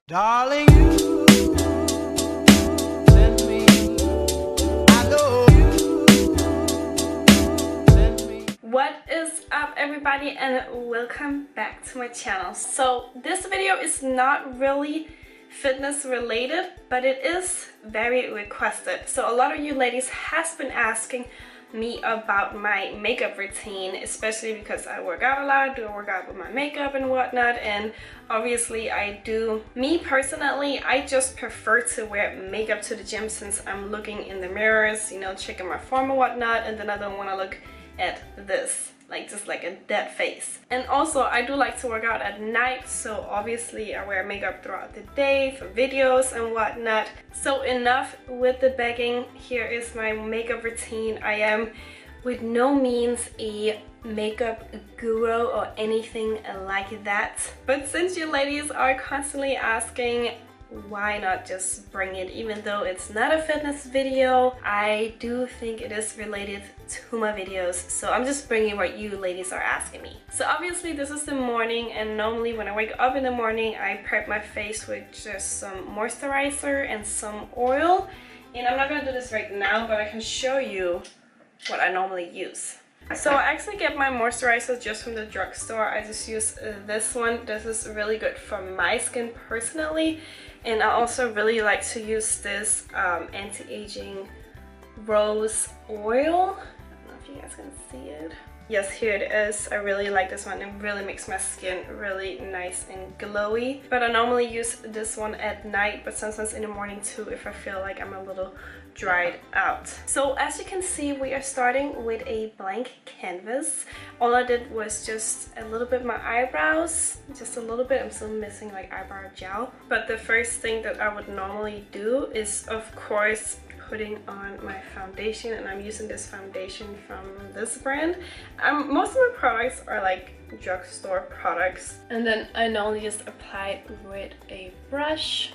Darling, you send me, I know you send me. What is up, everybody, and welcome back to my channel. So this video is not really fitness related, but it is very requested. So a lot of you ladies has been asking me about my makeup routine, especially because I work out a lot, do work out with my makeup and whatnot, and obviously I do. Me personally, I just prefer to wear makeup to the gym since I'm looking in the mirrors, you know, checking my form and whatnot, and then I don't want to look at this, like just like a dead face. And also I do like to work out at night, so obviously I wear makeup throughout the day for videos and whatnot. So enough with the begging, here is my makeup routine. I am with no means a makeup guru or anything like that, but since you ladies are constantly asking, why not just bring it? Even though it's not a fitness video, I do think it is related to my videos, so I'm just bringing what you ladies are asking me. So obviously this is the morning, and normally when I wake up in the morning I prep my face with just some moisturizer and some oil, and I'm not gonna do this right now, but I can show you what I normally use. So I actually get my moisturizer just from the drugstore. I just use this one. This is really good for my skin personally, and I also really like to use this anti-aging rose oil. I don't know if you guys can see it. Yes, here it is. I really like this one. It really makes my skin really nice and glowy. But I normally use this one at night, but sometimes in the morning too if I feel like I'm a little dried out. So as you can see, we are starting with a blank canvas. All I did was just a little bit my eyebrows, just a little bit. I'm still missing like eyebrow gel. But the first thing that I would normally do is, of course, putting on my foundation, and I'm using this foundation from this brand. Most of my products are like drugstore products, and then I normally just apply it with a brush.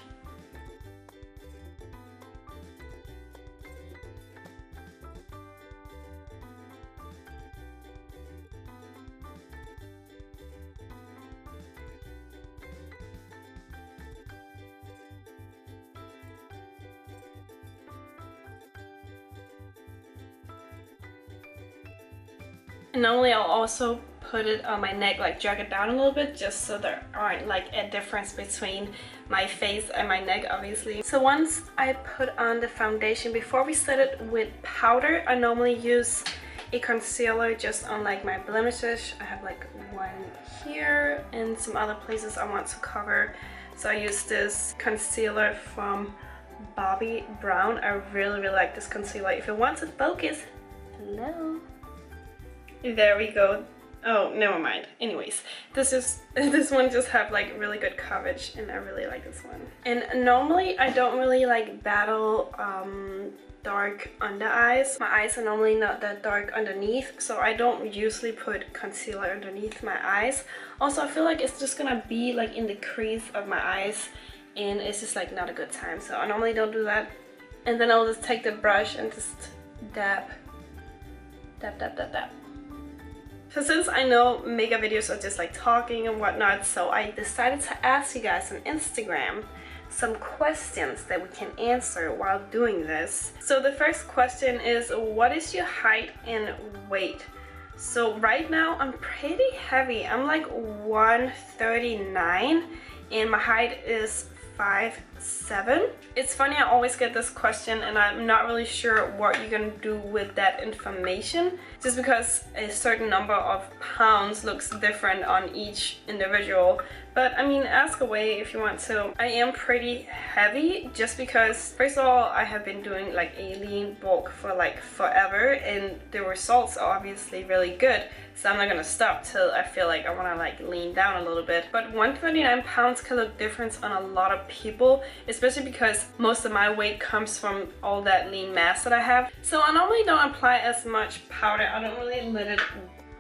And normally I'll also put it on my neck, like drag it down a little bit, just so there aren't like a difference between my face and my neck, obviously. So once I put on the foundation, before we set it with powder, I normally use a concealer just on like my blemishes. I have like one here and some other places I want to cover. So I use this concealer from Bobbi Brown. I really like this concealer. If you want to focus, hello. There we go. Oh, never mind. Anyways, this one just have like really good coverage, and I really like this one. And normally I don't really like battle dark under eyes. My eyes are normally not that dark underneath, so I don't usually put concealer underneath my eyes. Also, I feel like it's just gonna be like in the crease of my eyes, and it's just like not a good time, so I normally don't do that. And then I'll just take the brush and just dab. So since I know makeup videos are just like talking and whatnot, so I decided to ask you guys on Instagram some questions that we can answer while doing this. So the first question is, what is your height and weight? So right now I'm pretty heavy. I'm like 139 and my height is 5'7". It's funny, I always get this question and I'm not really sure what you're gonna do with that information, just because a certain number of pounds looks different on each individual. But I mean, ask away if you want to. I am pretty heavy just because, first of all, I have been doing like a lean bulk for like forever, and the results are obviously really good. So I'm not gonna stop till I feel like I wanna like lean down a little bit. But 139 pounds can look different on a lot of people, especially because most of my weight comes from all that lean mass that I have. So I normally don't apply as much powder. I don't really let it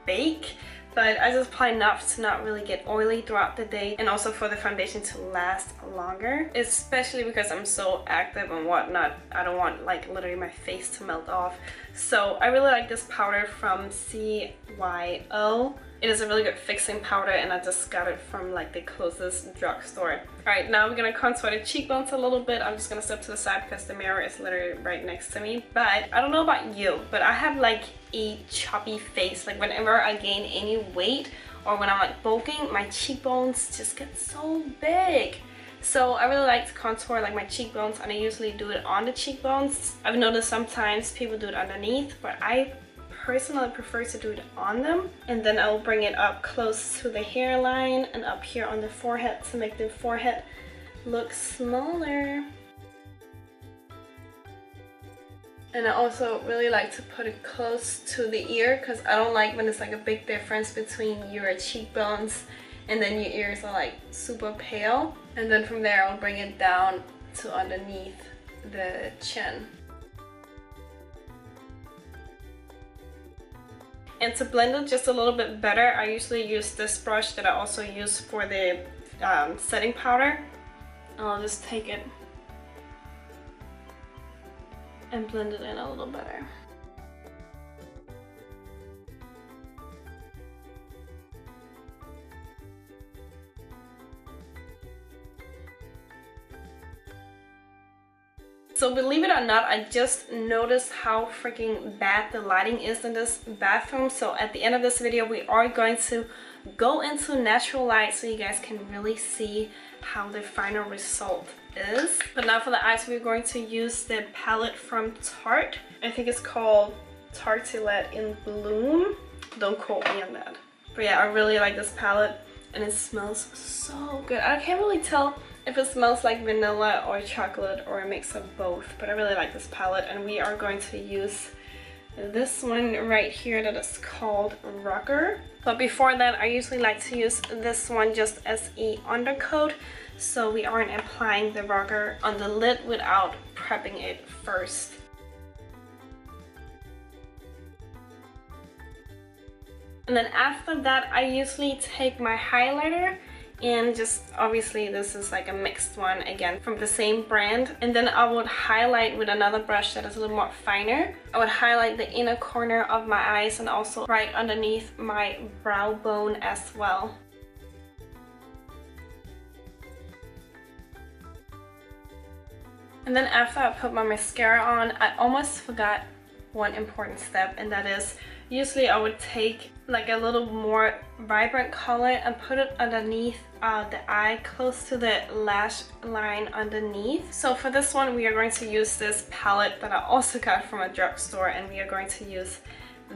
bake, but I just apply enough to not really get oily throughout the day, and also for the foundation to last longer, especially because I'm so active and whatnot. I don't want like literally my face to melt off. So I really like this powder from CYO. It is a really good fixing powder, and I just got it from like the closest drugstore. Alright, now we're gonna contour the cheekbones a little bit. I'm just gonna step to the side because the mirror is literally right next to me. But I don't know about you, but I have like a choppy face. Like whenever I gain any weight or when I'm like bulking, my cheekbones just get so big. So I really like to contour like my cheekbones, and I usually do it on the cheekbones. I've noticed sometimes people do it underneath, but I personally prefer to do it on them. And then I'll bring it up close to the hairline and up here on the forehead to make the forehead look smaller. And I also really like to put it close to the ear because I don't like when it's like a big difference between your cheekbones and then your ears are like super pale. And then from there I'll bring it down to underneath the chin. And to blend it just a little bit better, I usually use this brush that I also use for the setting powder. I'll just take it and blend it in a little better. So believe it or not, I just noticed how freaking bad the lighting is in this bathroom. So at the end of this video, we are going to go into natural light so you guys can really see how the final result is. But now for the eyes, we're going to use the palette from Tarte. I think it's called Tartelette in Bloom. Don't quote me on that. But yeah, I really like this palette and it smells so good. I can't really tell if it smells like vanilla or chocolate or a mix of both, but I really like this palette, and we are going to use this one right here that is called Rocker. But before that, I usually like to use this one just as a undercoat, so we aren't applying the rocker on the lid without prepping it first. And then after that, I usually take my highlighter and just, obviously this is like a mixed one again from the same brand, and then I would highlight with another brush that is a little more finer. I would highlight the inner corner of my eyes and also right underneath my brow bone as well. And then after I put my mascara on, I almost forgot one important step, and that is usually I would take like a little more vibrant color and put it underneath the eye, close to the lash line underneath. So for this one, we are going to use this palette that I also got from a drugstore, and we are going to use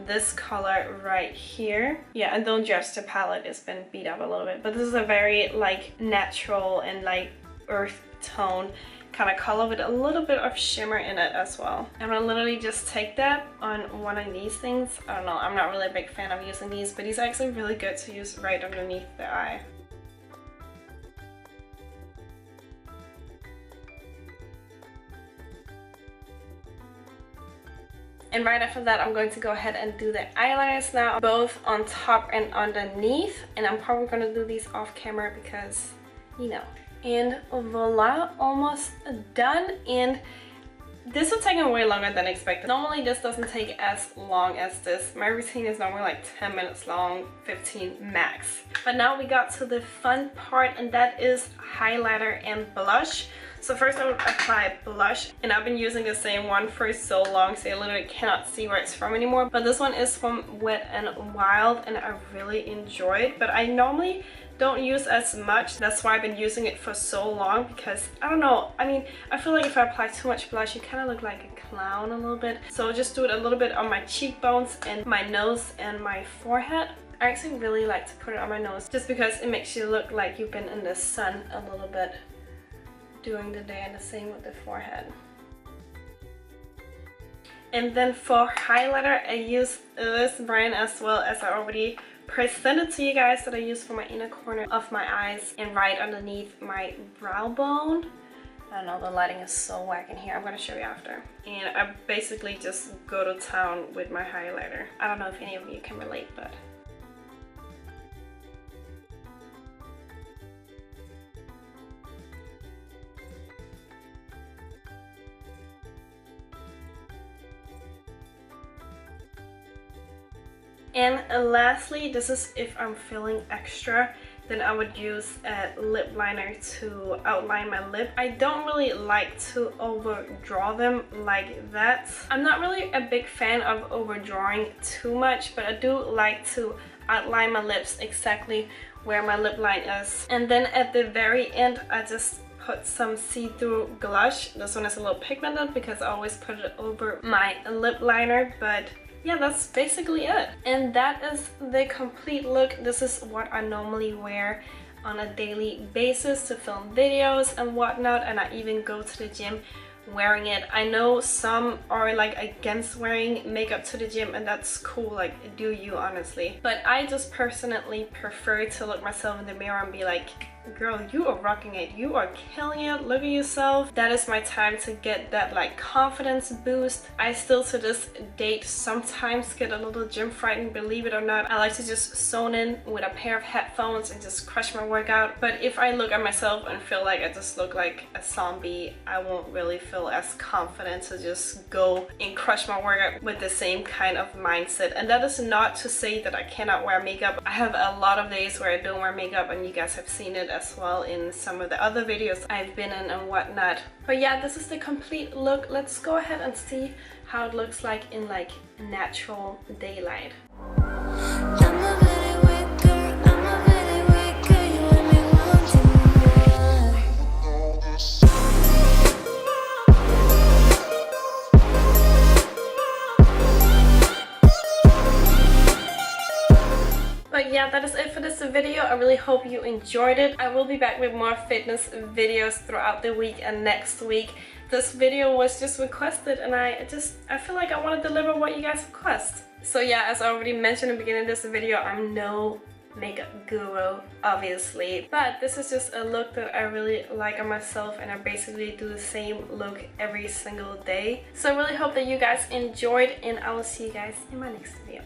this color right here. Yeah, and don't judge the palette, it's been beat up a little bit, but this is a very like natural and like earth tone kind of color with a little bit of shimmer in it as well. I'm gonna literally just take that on one of these things. I don't know, I'm not really a big fan of using these, but these are actually really good to use right underneath the eye. And right after that, I'm going to go ahead and do the eyeliners now, both on top and underneath. And I'm probably gonna do these off camera because, you know. And voila, almost done. And this will take way longer than expected. Normally this doesn't take as long as this. My routine is normally like 10 minutes long, 15 max. But now we got to the fun part, and that is highlighter and blush. So first I would apply blush, and I've been using the same one for so long so I literally cannot see where it's from anymore. But this one is from Wet n Wild, and I really enjoy it. But I normally don't use as much. That's why I've been using it for so long, because I don't know, I mean, I feel like if I apply too much blush, you kind of look like a clown a little bit. So I'll just do it a little bit on my cheekbones and my nose and my forehead. I actually really like to put it on my nose just because it makes you look like you've been in the sun a little bit during the day, and the same with the forehead. And then for highlighter, I use this brand as well, as I already presented to you guys, that I use for my inner corner of my eyes and right underneath my brow bone. I don't know, the lighting is so whack in here. I'm gonna show you after. And I basically just go to town with my highlighter. I don't know if any of you can relate, but And lastly, this is if I'm feeling extra, then I would use a lip liner to outline my lip. I don't really like to overdraw them like that. I'm not really a big fan of overdrawing too much, but I do like to outline my lips exactly where my lip line is. And then at the very end, I just put some see-through blush. This one is a little pigmented because I always put it over my lip liner, but yeah, that's basically it. And that is the complete look. This is what I normally wear on a daily basis to film videos and whatnot, and I even go to the gym wearing it. I know some are like against wearing makeup to the gym, and that's cool, like do you, honestly. But I just personally prefer to look myself in the mirror and be like, girl, you are rocking it, you are killing it, look at yourself. That is my time to get that like confidence boost. I still to this date sometimes get a little gym frightened, believe it or not. I like to just zone in with a pair of headphones and just crush my workout. But if I look at myself and feel like I just look like a zombie, I won't really feel as confident to just go and crush my workout with the same kind of mindset. And that is not to say that I cannot wear makeup. I have a lot of days where I don't wear makeup, and you guys have seen it as well in some of the other videos I've been in and whatnot. But yeah, this is the complete look. Let's go ahead and see how it looks like in like natural daylight. But yeah, that is it for this video. I really hope you enjoyed it. I will be back with more fitness videos throughout the week and next week. This video was just requested, and I feel like I want to deliver what you guys request. So yeah, as I already mentioned in the beginning of this video, I'm no makeup guru, obviously, but this is just a look that I really like on myself, and I basically do the same look every single day. So I really hope that you guys enjoyed, and I will see you guys in my next video.